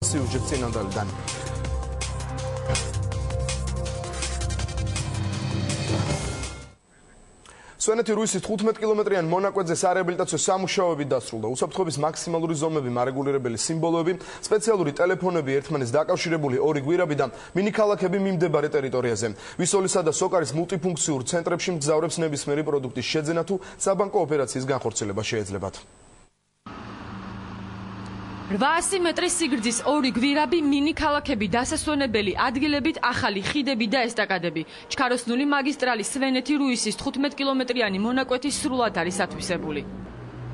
სიუჟეტ წინანდალიდან. სვენეთი რუისის 15 კილომეტრიან მონაკვეთზე სარეაბილიტაციო სამუშაოები დასრულდა. უსაფრთხოების მაქსიმალური ზომები, მარეგულირებელი სიმბოლოები, სპეციალური ტელეფონები, ერთმანეთს დაკავშირებული ორი გვირაბი და მინიქალაქები მიმდებარე ტერიტორიაზე. ვისოლისა და სოკარის მულტიფუნქციურ ცენტრებში მგზავრებს ნებისმიერი პროდუქტის შეძენა თუ საბანკო ოპერაციის განხორციელება შეეძლებათ. 800 მეტრის სიგრძის ორი გვირაბი, მინიქალაქები, დასასვენებელი ადგილებით, ახალი ხიდები და ესტაკადები. ჩქაროსნული მაგისტრალის სვენეთი რუისის 15 კილომეტრიანი მონაკვეთი სრულად არის ათვისებული.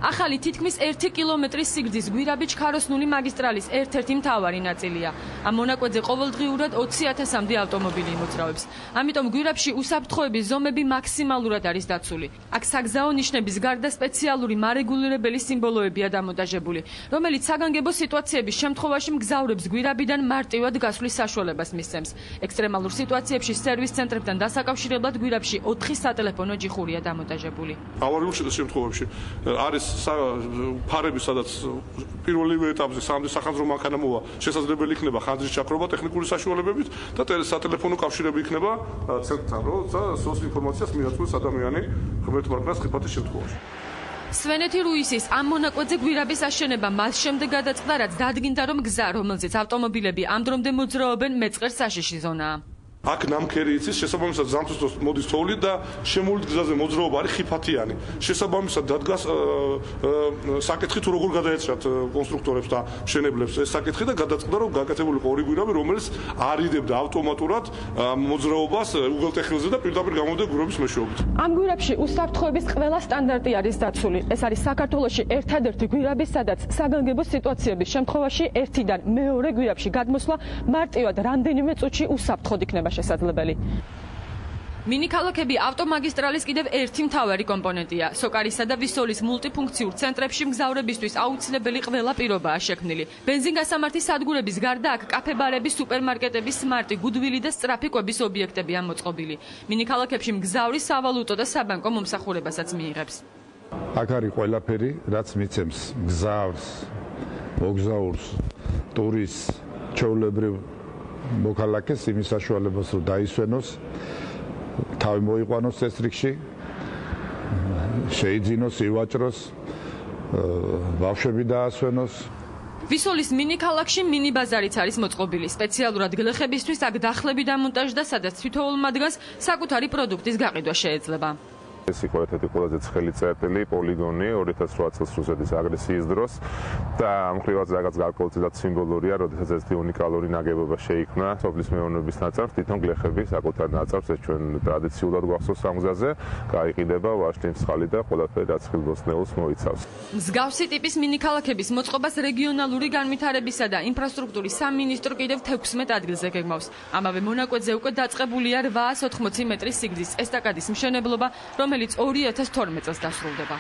ახალი თითქმის 1 კილომეტრის სიგრძის გვირაბი ჩქაროსნული მაგისტრალის ერთ-ერთი მთავარი ნაწილია. ამ მონაკვეთზე ყოველდღიურად 20,000-მდე ავტომობილი იმოძრავებს. ამიტომ გვირაბში უსაფრთხოების ზომები მაქსიმალურად არის დაცული. აქ საგზაო ნიშნების გარდა სპეციალური მარეგულირებელი სიმბოლოებია დამონტაჟებული, რომელიც საგანგებო სიტუაციების შემთხვევაში მგზავრებს გვირაბიდან მარტივად გასვლის საშუალებას მისცემს. ექსტრემალურ სიტუაციებში სერვის ცენტრებთან დასაკავშირებლად გვირაბში 4 სატელეფონო ჯიხურია დამონტაჟებული. ავარიულ შემთხვევებში არის ფარები, სადაც პირველივე ეტაპზე სამდე სახანძრო მანქანა მოვა, შესაძლებელი იქნება ხანძრის ჩაქრობა ტექნიკური საშუალებებით და სატელეფონო კავშირები იქნება ცენტრთან, როცა სოს ინფორმაციას მიაწვდის ადამიანი ღმერთმარგლას ხიფათის შემთხვევაში. სვენეთი რუისის ამ მონაკვეთზე გვირაბის აშენება მას შემდეგ გადაწყდა, რაც დადგინდა, რომ გზა, რომელზეც ავტომობილები ამ დრომდე მოძრაობენ, მეწყერ საშიში ზონაა. აქ ნამქერი იცის, შესაბამისად ზამთრის მოდის თოვლი და შემოვლით გზაზე მოძრაობა არის ხიფათიანი. შესაბამისად დადგას საკითხი თუ როგორ გადაეცრათ კონსტრუქტორებს და მშენებლებს ეს საკითხი და გადაწყდა, რომ გაკეთებული იყო ორი გვირაბი, რომელიც არიდებდა ავტომატურად მოძრაობას უღელტეხილზე და პირდაპირ გამოდიოდა გვირაბის მეშვეობით. ამ გვირაბში უსაფრთხოების ყველა სტანდარტი არის დაცული. ეს არის საქართველოში ერთადერთი გვირაბი, სადაც საგანგებო სიტუაციების შემთხვევაში ერთიდან მეორე გვირაბში გადმოსვლა მარტივად რამდენიმე წუთში უსაფრთხოდ იქნება შესაძლებელი. მინიქალაქები ავტომაგისტრალის კიდევ ერთი მთავარი კომპონენტია. სოკარისა და ვისოლის მულტიფუნქციურ ცენტრებში მგზავრებისთვის აუცილებელი ყველა პირობაა შექმნილი. ბენზინგასამართის სადგურების გარდა აქ კაფე-ბარები, სუპერმარკეტები, სმარტი, გუდვილი და სწრაფი კვების ობიექტებია მოწყობილი. მინიქალაქებში მგზავრი სავალუტო და საბანკო მომსახურებასაც მიიღებს. აქ არის ყველაფერი, რაც მიცემს მგზავრს, მოგზაურს, ტურისტს, ჩვეულებრივ მოქალაქეს იმის საშუალებას, რომ დაისვენოს, თავი მოიყვანოს წესრიგში, შეიძინოს, ივაჭროს, ბავშვები დაასვენოს. ვისოლის მინიქალაქში მინიბაზარიც არის მოწყობილი. სპეციალურად გლეხებისთვის აქ დახლები დამონტაჟდა, სადაც თითოეულ მათგანს საკუთარი პროდუქტის გაყიდვა შეეძლება. ეს იყო ერთ-ერთი ყველაზე ცხელი წერტილი პოლიგონი 2008 წელს რუსეთის აგრესიის დროს და ამ ხრივაც რაღაც გარკვეულწილად სიმბოლურია, როდესაც ესეთი უნიკალური ნაგებობა შეიქმნა სოფლის მეურნეობის ნაწარმს, თვითონ გლეხები საკუთარ ნაწარმს, ეს ჩვენ ტრადიციულად გვახსოვს ამ გზაზე, გაიყიდება ვაშლი, მსხალი და ყველაფერი რაც ხილბოსნეულს მოიცავს. მსგავსი ტიპის მინიქალაქების მოწყობას რეგიონალური განვითარებისა და ინფრასტრუქტურის სამინისტრო კიდევ 16 ადგილზე გეგმავს. ამავე მონაკვეთზე უკვე დაწყებულია 880 მეტრის სიგრძის ესტაკადის მშენებლობა, რომელიც 2012 წელს დასრულდება.